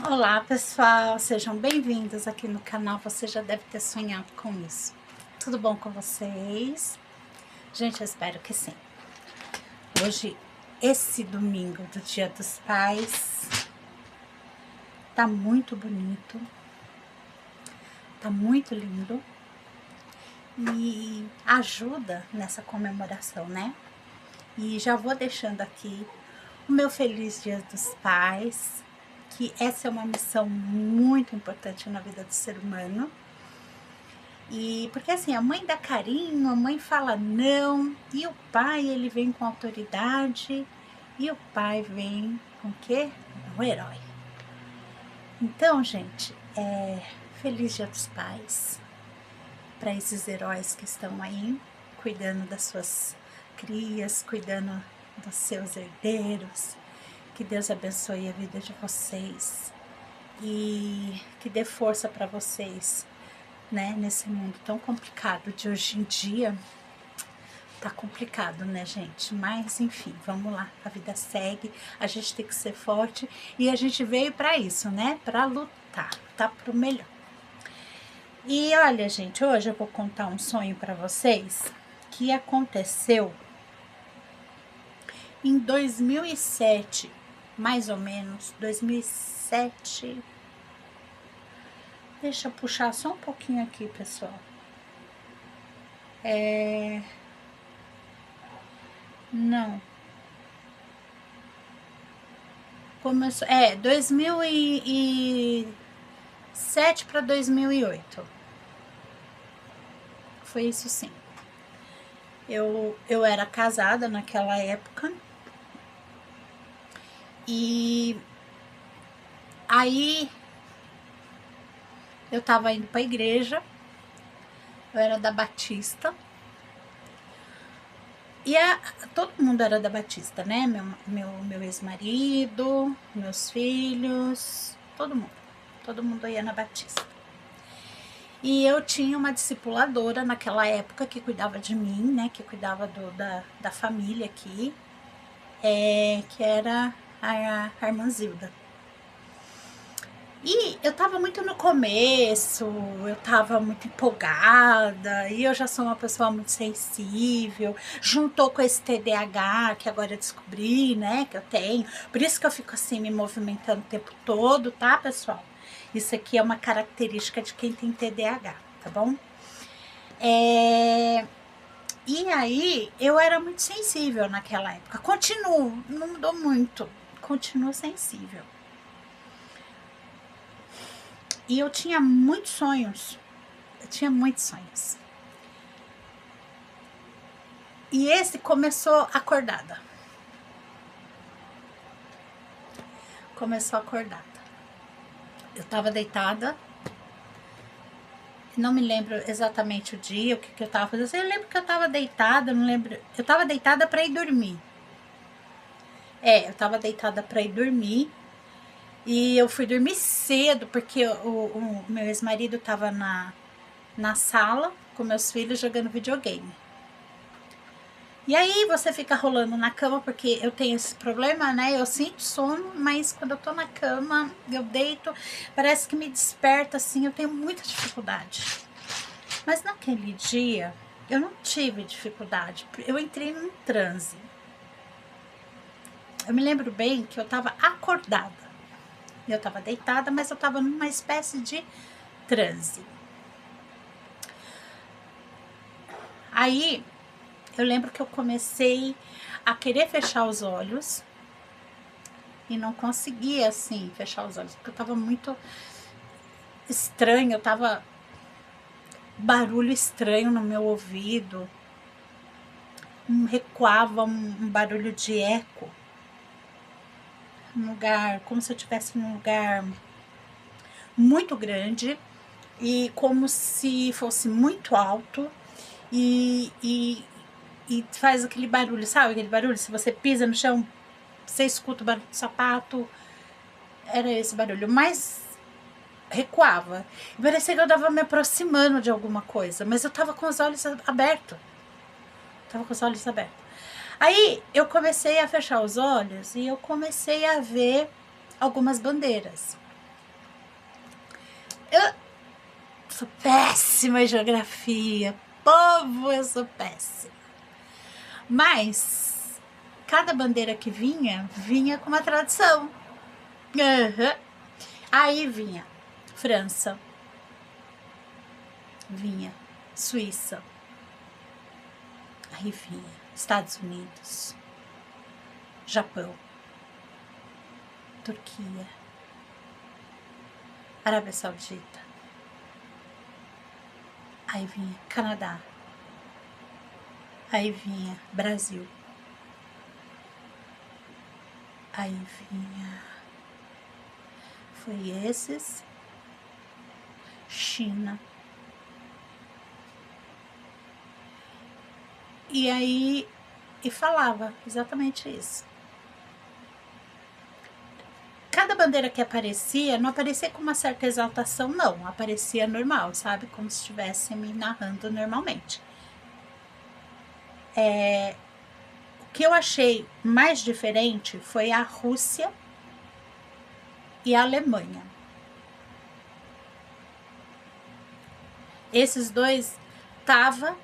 Olá pessoal, sejam bem-vindos aqui no canal. Você já deve ter sonhado com isso. Tudo bom com vocês? Gente, eu espero que sim. Hoje, esse domingo do Dia dos Pais, tá muito bonito, tá muito lindo e ajuda nessa comemoração, né? E já vou deixando aqui o meu feliz Dia dos Pais, que essa é uma missão muito importante na vida do ser humano. E porque assim, a mãe dá carinho, a mãe fala não, e o pai ele vem com autoridade, e o pai vem com o quê? Um herói. Então, gente, feliz Dia dos Pais para esses heróis que estão aí, cuidando das suas crias, cuidando dos seus herdeiros. Que Deus abençoe a vida de vocês e que dê força para vocês, né, nesse mundo tão complicado de hoje em dia. Tá complicado, né, gente? Mas, enfim, vamos lá. A vida segue, a gente tem que ser forte e a gente veio para isso, né? Para lutar, tá pro melhor. E olha, gente, hoje eu vou contar um sonho para vocês que aconteceu em 2007, mais ou menos, 2007. Deixa eu puxar só um pouquinho aqui, pessoal. Não. Começou, 2007 para 2008. Foi isso sim. Eu era casada naquela época. E aí eu tava indo pra igreja. Eu era da Batista. E todo mundo era da Batista, né? Meu ex-marido, meus filhos, todo mundo. Todo mundo ia na Batista. E eu tinha uma discipuladora naquela época que cuidava de mim, né? Que cuidava da família aqui, que era a irmã Zilda. E eu tava muito no começo, eu tava muito empolgada, e eu já sou uma pessoa muito sensível, juntou com esse TDAH que agora eu descobri, né, que eu tenho. Por isso que eu fico assim me movimentando o tempo todo, tá, pessoal? Isso aqui é uma característica de quem tem TDAH, tá bom? E aí eu era muito sensível naquela época. Continuo, não mudou muito, continuo sensível. E eu tinha muitos sonhos. Eu tinha muitos sonhos. E esse começou acordada. Começou acordada. Eu tava deitada. Não me lembro exatamente o dia, o que eu tava fazendo. Eu lembro que eu tava deitada, não lembro. Eu tava deitada pra ir dormir. Eu tava deitada pra ir dormir. E eu fui dormir cedo, porque o meu ex-marido tava na sala com meus filhos jogando videogame. E aí você fica rolando na cama, porque eu tenho esse problema, né? Eu sinto sono, mas quando eu tô na cama, eu deito, parece que me desperta assim, eu tenho muita dificuldade. Mas naquele dia, eu não tive dificuldade, eu entrei num transe. Eu me lembro bem que eu tava acordada. Eu tava deitada, mas eu tava numa espécie de transe. Aí, eu lembro que eu comecei a querer fechar os olhos e não conseguia, assim, fechar os olhos, porque eu tava muito estranho, eu tava barulho estranho no meu ouvido, recuava um barulho de eco, um lugar, como se eu estivesse num lugar muito grande e como se fosse muito alto e faz aquele barulho, sabe aquele barulho, se você pisa no chão, você escuta o barulho do sapato, era esse barulho, mas recuava. Parecia que eu tava me aproximando de alguma coisa, mas eu tava com os olhos abertos. Tava com os olhos abertos. Aí eu comecei a fechar os olhos e eu comecei a ver algumas bandeiras. Eu sou péssima em geografia. Povo, eu sou péssima. Mas cada bandeira que vinha com uma tradição. Uhum. Aí vinha França, vinha Suíça, aí vinha Estados Unidos, Japão, Turquia, Arábia Saudita, aí vinha Canadá, aí vinha Brasil, aí vinha, foi esses, China, e aí, e falava exatamente isso. Cada bandeira que aparecia, não aparecia com uma certa exaltação, não. Aparecia normal, sabe? Como se estivesse me narrando normalmente. O que eu achei mais diferente foi a Rússia e a Alemanha. Esses dois tava,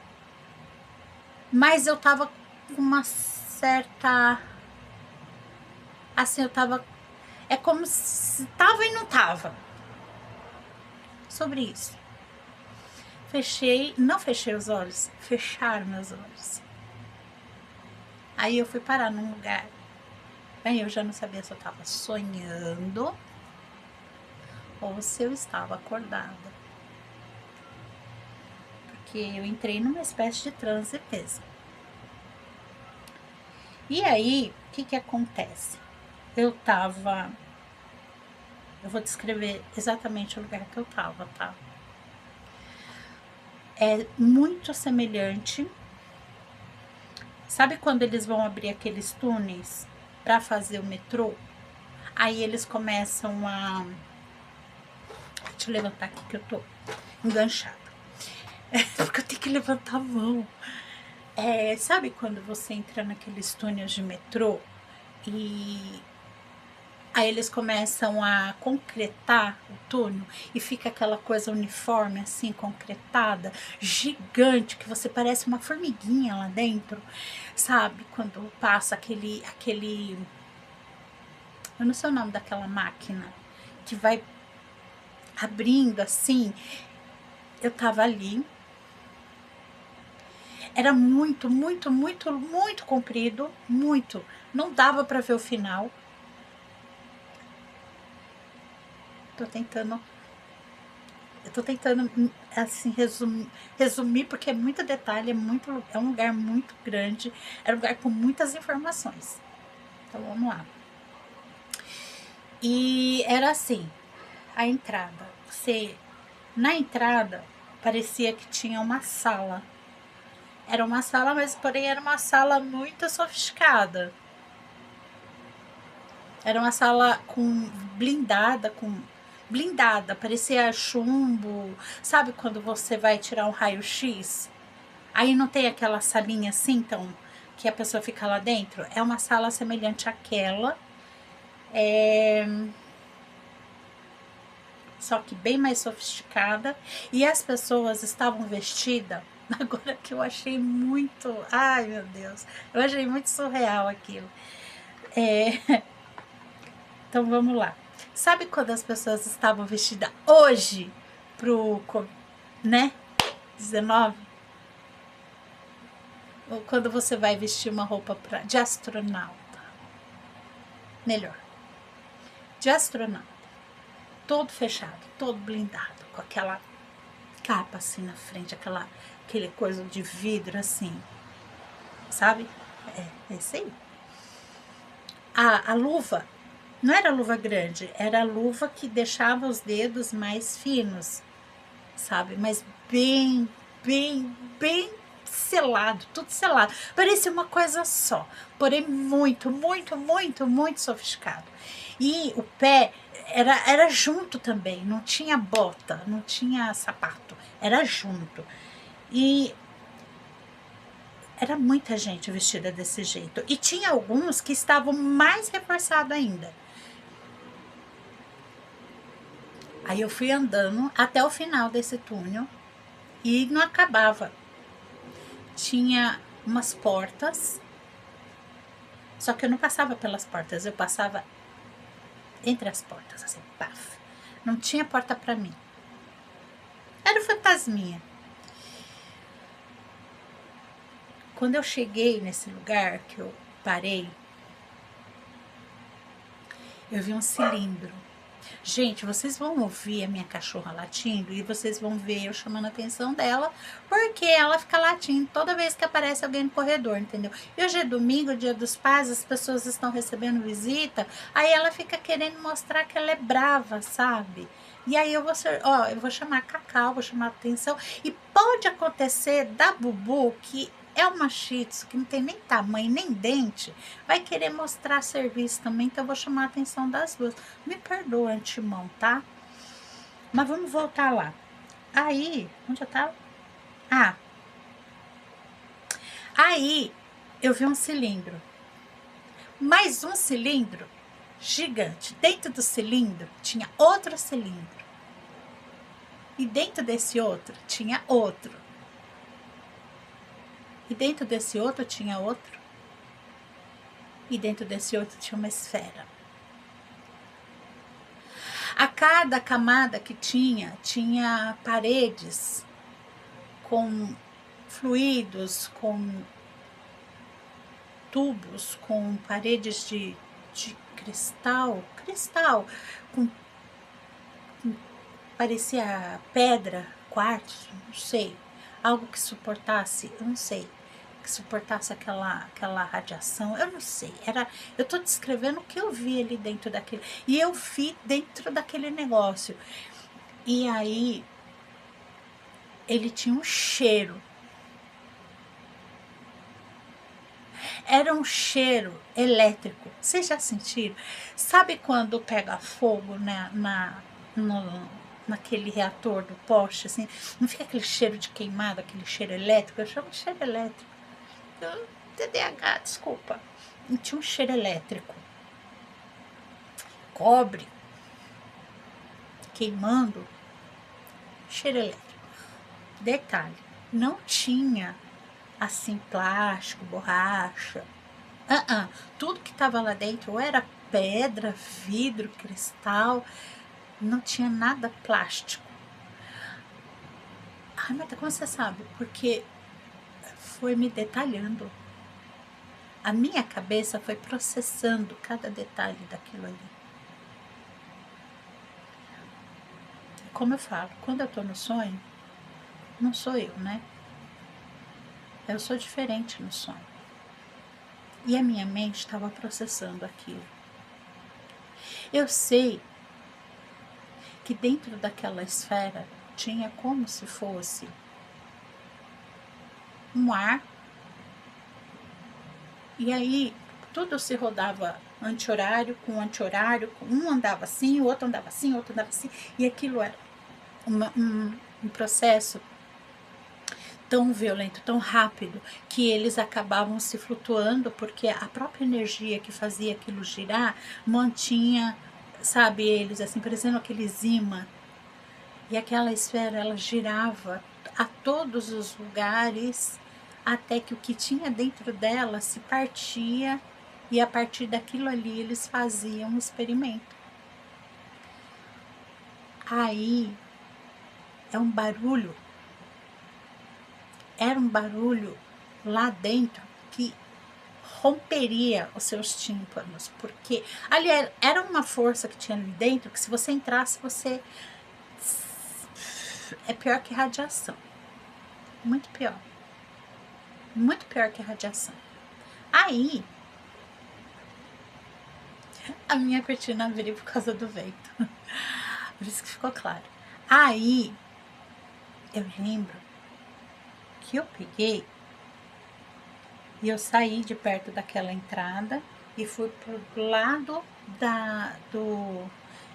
mas eu tava com uma certa... Assim, eu tava... É como se tava e não tava. Sobre isso. Não fechei os olhos, fecharam meus olhos. Aí eu fui parar num lugar. Aí eu já não sabia se eu tava sonhando ou se eu estava acordada. Porque eu entrei numa espécie de transe mesmo. E aí, o que acontece? Eu vou descrever exatamente o lugar que eu tava, tá? É muito semelhante. Sabe quando eles vão abrir aqueles túneis para fazer o metrô? Aí eles começam a... Deixa eu levantar aqui que eu tô enganchada. Porque eu tenho que levantar a mão. Sabe quando você entra naqueles túneis de metrô e aí eles começam a concretar o túnel e fica aquela coisa uniforme assim, concretada, gigante, que você parece uma formiguinha lá dentro, sabe? Quando passa aquele eu não sei o nome daquela máquina que vai abrindo assim. Eu tava ali. Era muito, muito, muito, muito comprido, muito. Não dava para ver o final. Eu tô tentando assim resumir porque é muito detalhe, é um lugar muito grande, é um lugar com muitas informações. Então vamos lá. E era assim, a entrada. Na entrada parecia que tinha uma sala. Era uma sala, mas porém era uma sala muito sofisticada. Era uma sala blindada, parecia chumbo. Sabe quando você vai tirar um raio-x? Aí não tem aquela salinha assim, então, que a pessoa fica lá dentro? É uma sala semelhante àquela. Só que bem mais sofisticada. E as pessoas estavam vestidas... Agora que eu achei muito... Ai, meu Deus. Eu achei muito surreal aquilo. Então, vamos lá. Sabe quando as pessoas estavam vestidas hoje pro, né, 19? Ou quando você vai vestir uma roupa de astronauta. Melhor. De astronauta. Todo fechado, todo blindado, com aquela capa assim na frente, aquele coisa de vidro assim, sabe? É esse aí. A luva não era luva grande, era a luva que deixava os dedos mais finos, sabe? Mas bem, bem, bem selado, tudo selado. Parecia uma coisa só, porém muito, muito, muito, muito sofisticado. E o pé era junto também, não tinha bota, não tinha sapato, era junto. E era muita gente vestida desse jeito. E tinha alguns que estavam mais reforçados ainda. Aí eu fui andando até o final desse túnel e não acabava. Tinha umas portas, só que eu não passava pelas portas, eu passava entre as portas, assim, paf. Não tinha porta para mim. Era o fantasminha. Quando eu cheguei nesse lugar que eu parei, eu vi um cilindro. Gente, vocês vão ouvir a minha cachorra latindo e vocês vão ver eu chamando a atenção dela, porque ela fica latindo toda vez que aparece alguém no corredor, entendeu? E hoje é domingo, dia dos pais, as pessoas estão recebendo visita, aí ela fica querendo mostrar que ela é brava, sabe? E aí eu vou chamar a Cacau, vou chamar a atenção, e pode acontecer da Bubu, que é uma shih tzu, que não tem nem tamanho, nem dente, vai querer mostrar serviço também, então eu vou chamar a atenção das duas. Me perdoa antemão, tá? Mas vamos voltar lá. Aí, onde eu tava? Ah, aí eu vi um cilindro. Mais um cilindro gigante. Dentro do cilindro tinha outro cilindro. E dentro desse outro tinha outro. E dentro desse outro tinha outro. E dentro desse outro tinha uma esfera. A cada camada que tinha paredes com fluidos, com tubos, com paredes de cristal, com, parecia pedra, quartzo, não sei, algo que suportasse, eu não sei, que suportasse aquela radiação, eu não sei, eu tô descrevendo o que eu vi ali dentro daquele, e eu vi dentro daquele negócio, e aí ele tinha um cheiro, era um cheiro elétrico, vocês já sentiram? Sabe quando pega fogo naquele reator do poste, assim, não fica aquele cheiro de queimado, aquele cheiro elétrico? Eu chamo de cheiro elétrico. TDAH, desculpa. E tinha um cheiro elétrico. Cobre. Queimando. Cheiro elétrico. Detalhe, não tinha assim plástico, borracha. Tudo que estava lá dentro era pedra, vidro, cristal. Não tinha nada plástico. Ai, mas como você sabe? Porque foi me detalhando. A minha cabeça foi processando cada detalhe daquilo ali. Como eu falo, quando eu tô no sonho, não sou eu, né? Eu sou diferente no sonho. E a minha mente estava processando aquilo. Eu sei que dentro daquela esfera tinha como se fosse um ar. E aí tudo se rodava anti-horário, um andava assim, o outro andava assim, o outro andava assim, e aquilo era um processo tão violento, tão rápido, que eles acabavam se flutuando, porque a própria energia que fazia aquilo girar mantinha, sabe, eles assim, parecendo aqueles imã, e aquela esfera, ela girava a todos os lugares, até que o que tinha dentro dela se partia, e a partir daquilo ali eles faziam um experimento. Aí era um barulho lá dentro que romperia os seus tímpanos, porque ali era uma força que tinha ali dentro, que se você entrasse, você é pior que radiação, muito pior que radiação. Aí a minha cortina abriu por causa do vento, por isso que ficou claro. Aí eu lembro que eu peguei e eu saí de perto daquela entrada e fui pro lado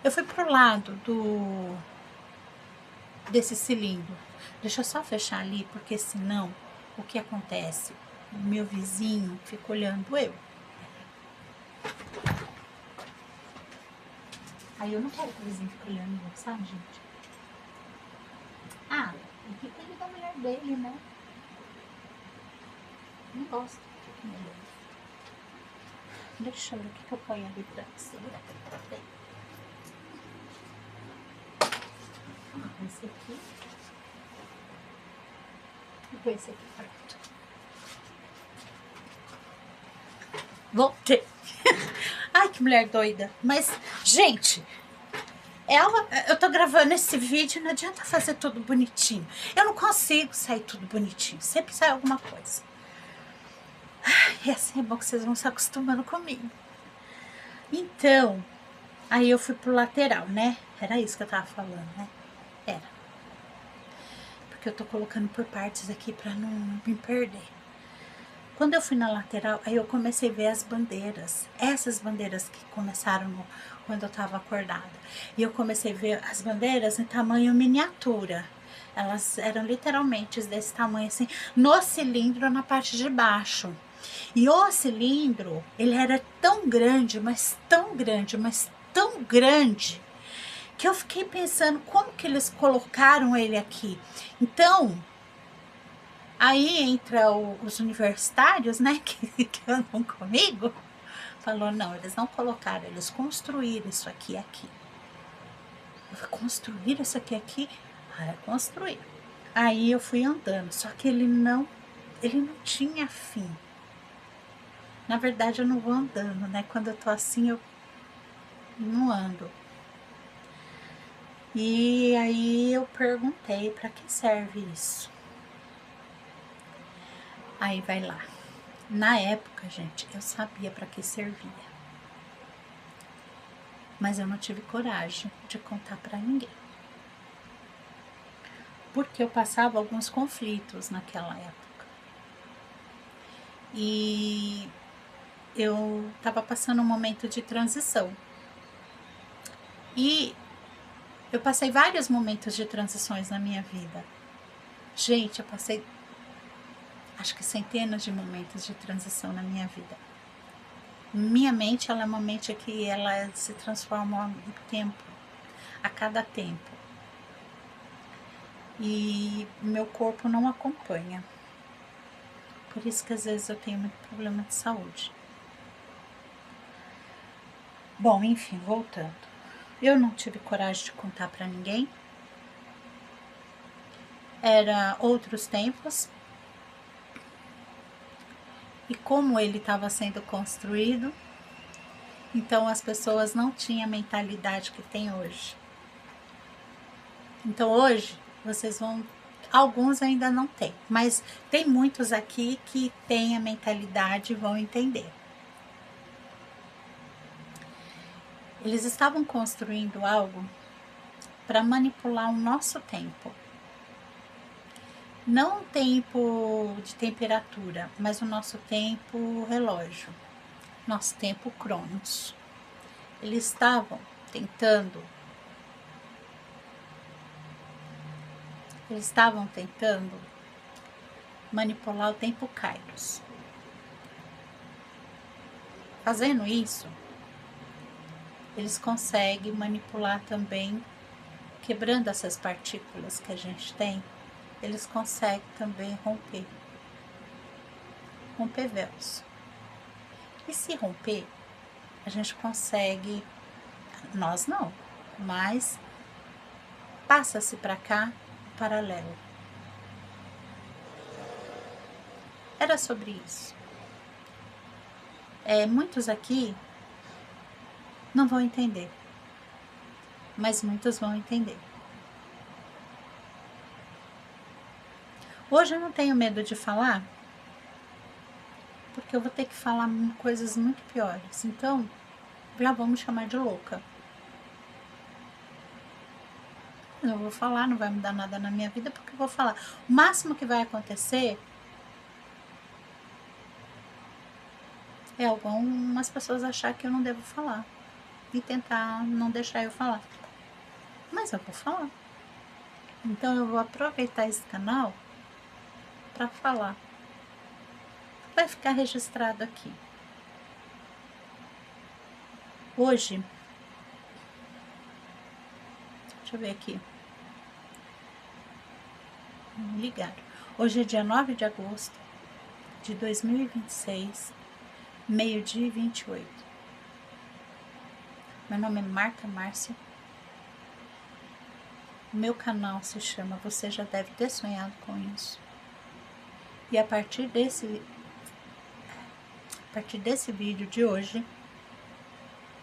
eu fui pro lado desse cilindro. Deixa eu só fechar ali, porque senão o que acontece? O meu vizinho fica olhando eu. Aí eu não quero que o vizinho fique olhando, sabe, gente? Ah, ele fica ali da mulher dele, né? Não gosto. Deixa eu ver o que eu ponho ali pra segurar. Esse aqui. E põe esse aqui, pronto. Voltei. Ai, que mulher doida. Mas, gente, eu tô gravando esse vídeo, não adianta fazer tudo bonitinho. Eu não consigo sair tudo bonitinho. Sempre sai alguma coisa. E assim é bom que vocês vão se acostumando comigo. Então, aí eu fui pro lateral, né? Era isso que eu tava falando, né? Era. Porque eu tô colocando por partes aqui pra não me perder. Quando eu fui na lateral, aí eu comecei a ver as bandeiras. Essas bandeiras que começaram quando eu tava acordada. E eu comecei a ver as bandeiras em tamanho miniatura. Elas eram literalmente desse tamanho assim, no cilindro na parte de baixo. E o cilindro, ele era tão grande, mas tão grande, mas tão grande, que eu fiquei pensando como que eles colocaram ele aqui. Então, aí entra os universitários, né, que andam comigo, falou, não, eles não colocaram, eles construíram isso aqui. Eu falei, construíram isso aqui? Ah, é construir. Aí eu fui andando, só que ele não tinha fim. Na verdade, eu não vou andando, né? Quando eu tô assim, eu não ando. E aí eu perguntei, para que serve isso? Aí vai lá. Na época, gente, eu sabia para que servia. Mas eu não tive coragem de contar para ninguém. Porque eu passava alguns conflitos naquela época. E eu estava passando um momento de transição. E eu passei vários momentos de transições na minha vida. Gente, eu passei acho que centenas de momentos de transição na minha vida. Minha mente, ela é uma mente que ela se transforma no tempo, a cada tempo. E meu corpo não acompanha. Por isso que às vezes eu tenho muito problema de saúde. Bom, enfim, voltando. Eu não tive coragem de contar para ninguém. Era outros tempos. E como ele estava sendo construído, então as pessoas não tinham a mentalidade que tem hoje. Então hoje vocês vão, alguns ainda não têm, mas tem muitos aqui que têm a mentalidade e vão entender. Eles estavam construindo algo para manipular o nosso tempo. Não o tempo de temperatura, mas o nosso tempo relógio, nosso tempo cronos. Eles estavam tentando manipular o tempo kairos. Fazendo isso, eles conseguem manipular também, quebrando essas partículas que a gente tem, eles conseguem também romper véus. E se romper, a gente consegue, nós não, mas passa-se para cá o paralelo. Era sobre isso. Muitos aqui não vão entender, mas muitos vão entender. Hoje eu não tenho medo de falar, porque eu vou ter que falar coisas muito piores. Então, já vão me chamar de louca. Eu vou falar, não vai mudar nada na minha vida, porque eu vou falar. O máximo que vai acontecer é algumas pessoas achar que eu não devo falar e tentar não deixar eu falar. Mas eu vou falar. Então eu vou aproveitar esse canal para falar. Vai ficar registrado aqui. Hoje Deixa eu ver aqui. Me ligaram. Hoje é dia 9 de agosto de 2026, meio-dia e 28. Meu nome é Marta Márcia. O meu canal se chama Você Já Deve Ter Sonhado com Isso. E a partir desse vídeo de hoje,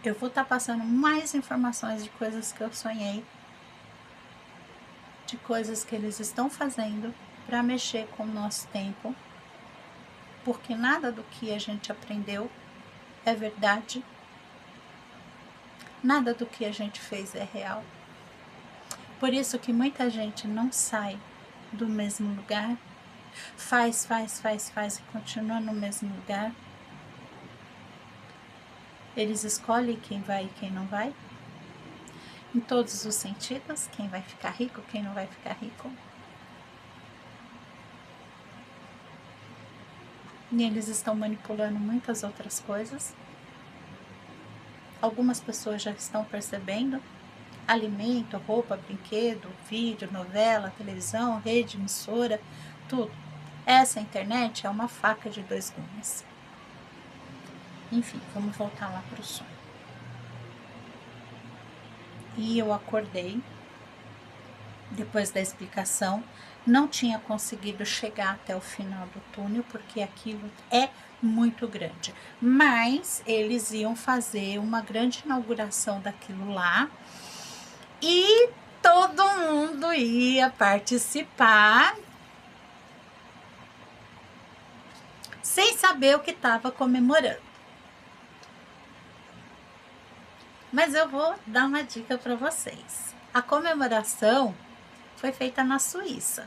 eu vou estar passando mais informações de coisas que eu sonhei, de coisas que eles estão fazendo para mexer com o nosso tempo, porque nada do que a gente aprendeu é verdade, nada do que a gente fez é real. Por isso que muita gente não sai do mesmo lugar, faz e continua no mesmo lugar. Eles escolhem quem vai e quem não vai, em todos os sentidos, quem vai ficar rico, quem não vai ficar rico. E eles estão manipulando muitas outras coisas. Algumas pessoas já estão percebendo. Alimento, roupa, brinquedo, vídeo, novela, televisão, rede, emissora, tudo. Essa internet é uma faca de dois gumes. Enfim, vamos voltar lá para o sonho. E eu acordei, depois da explicação, não tinha conseguido chegar até o final do túnel, porque aquilo é muito grande. Mas eles iam fazer uma grande inauguração daquilo lá, e todo mundo ia participar, sem saber o que estava comemorando. Mas eu vou dar uma dica para vocês. A comemoração foi feita na Suíça.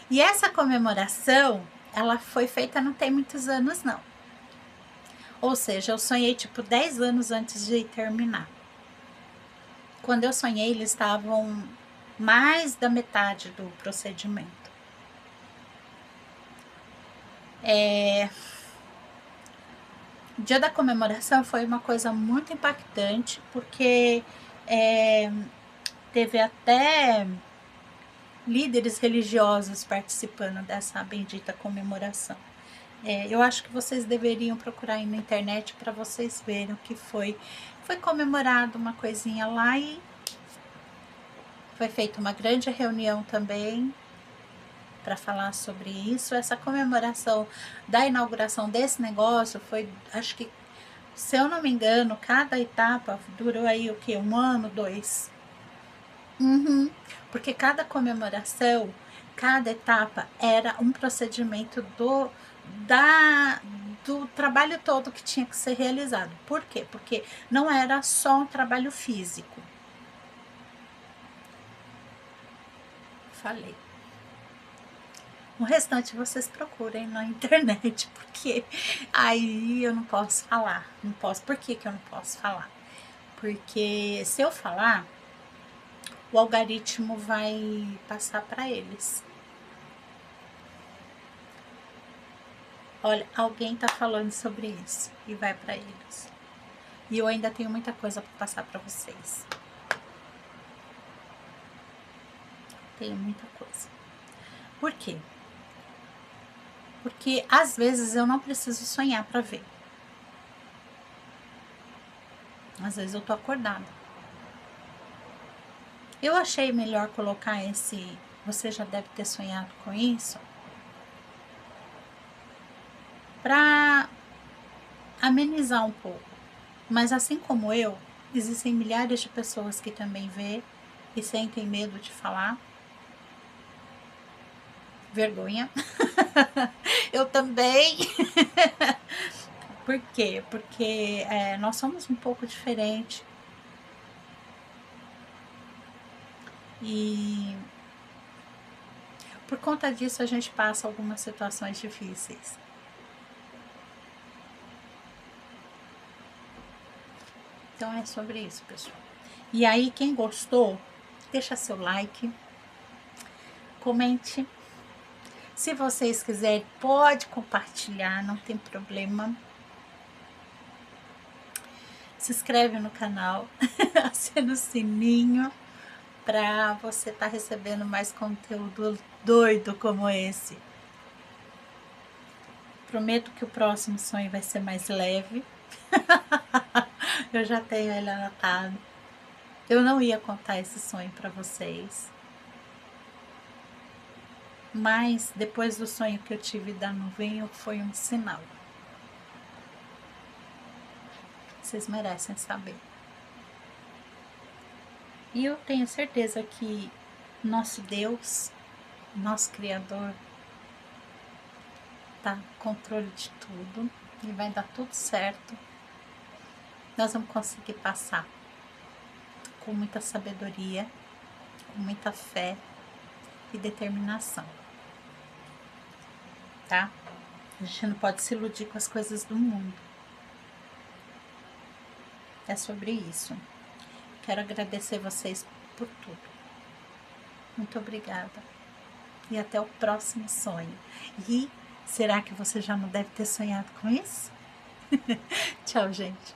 E essa comemoração, ela foi feita não tem muitos anos, não. Ou seja, eu sonhei tipo 10 anos antes de terminar. Quando eu sonhei, eles estavam mais da metade do procedimento. O dia da comemoração foi uma coisa muito impactante, porque teve até líderes religiosos participando dessa bendita comemoração. Eu acho que vocês deveriam procurar aí na internet para vocês verem o que foi. Foi comemorado uma coisinha lá e foi feita uma grande reunião também para falar sobre isso. Essa comemoração da inauguração desse negócio foi, acho que, se eu não me engano, cada etapa durou aí o quê? 1 ano, 2? Porque cada comemoração, cada etapa era um procedimento do trabalho todo que tinha que ser realizado. Por quê? Porque não era só um trabalho físico. Falei. O restante vocês procurem na internet, porque aí eu não posso falar. Não posso. Por que eu não posso falar? Porque se eu falar, o algoritmo vai passar para eles. Olha, alguém tá falando sobre isso e vai para eles. E eu ainda tenho muita coisa para passar para vocês. Tenho muita coisa. Por quê? Porque às vezes eu não preciso sonhar para ver. Às vezes eu tô acordada. Eu achei melhor colocar esse Você Já Deve Ter Sonhado com Isso, para amenizar um pouco. Mas assim como eu, existem milhares de pessoas que também vê e sentem medo de falar. Vergonha. Eu também. Por quê? Porque nós somos um pouco diferentes. E por conta disso a gente passa algumas situações difíceis. Então é sobre isso, pessoal. E aí, quem gostou, deixa seu like, comente. Se vocês quiserem, pode compartilhar, não tem problema. se inscreve no canal, acena o sininho para você estar recebendo mais conteúdo doido como esse. Prometo que o próximo sonho vai ser mais leve. Eu já tenho ele anotado. Eu não ia contar esse sonho para vocês. Mas depois do sonho que eu tive da nuvem, foi um sinal. Vocês merecem saber. E eu tenho certeza que nosso Deus, nosso Criador, tá no controle de tudo e vai dar tudo certo. Nós vamos conseguir passar com muita sabedoria, com muita fé e determinação, tá? A gente não pode se iludir com as coisas do mundo. É sobre isso. Quero agradecer vocês por tudo. Muito obrigada. E até o próximo sonho. E será que você já não deve ter sonhado com isso? Tchau, gente.